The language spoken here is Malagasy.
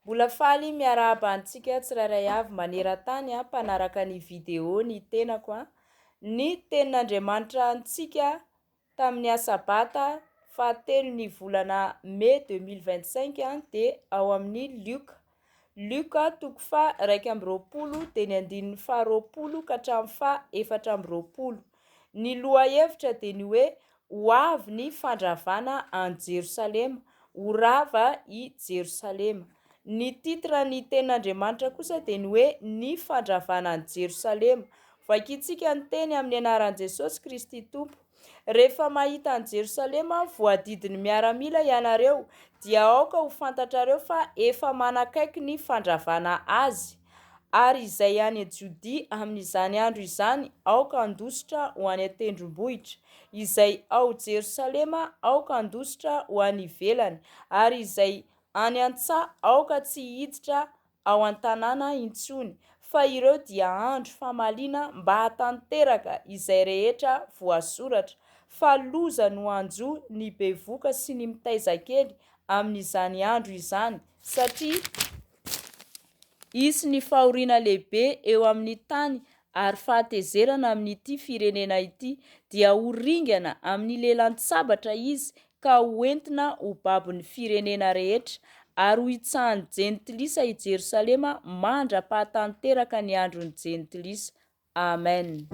Mbola faly miarahaba antsika tsirairay avy maneran-tany mpanaraka ny vidéo ny tenako ny tenin'Andriamanitra antsika tamin'ny Asabata fahatelo ny volana Mai 2025 dia ao amin'ny Luka toko faha 1:20 dia ny andinin'ny faha 20 ka hatramin'ny faha 4:20. Ny lohahevitra dia ny hoe ho avy ny fandravana any Jerosalema, ho rava i Jerosalema. Ny titra ny tenin'Andriamanitra kosa dia ny hoe ny fandravana any Jerosalema. Vakintsika ny teny amin'ny anaran'i Jesosy Kristy Tompo. Rehefa mahita any Jerosalema voadidiny miaramila ianareo dia aoka ho fantatrareo fa efa manakaiky ny fandravana azy. Ary izay any Jodia amin'izany andro izany aoka handositra ho any an-tendrombohitra, izay ao Jerosalema aoka handositra ho any ivelany, ary izay any an-tsaha aoka tsy hiditra ao an-tanàna intsony, fa ireo dia andro famaliana mba hatanteraka izay rehetra voasoratra, fa loza no anjo ny bevoka sy ny mitaiza kely amin'izany andro izany, satria isy ny fahoriana lehibe eo amin'ny tany ary fahatezerana amin'ity firenena ity, dia ho ringana amin'ny lelan-tsabatra izy ka ho entina ho babon'ny firenena rehetra, ary ho itsahany jentilisa i Jerosalema mandra-pahatanteraka ny andron'ny jentilisa. Amen.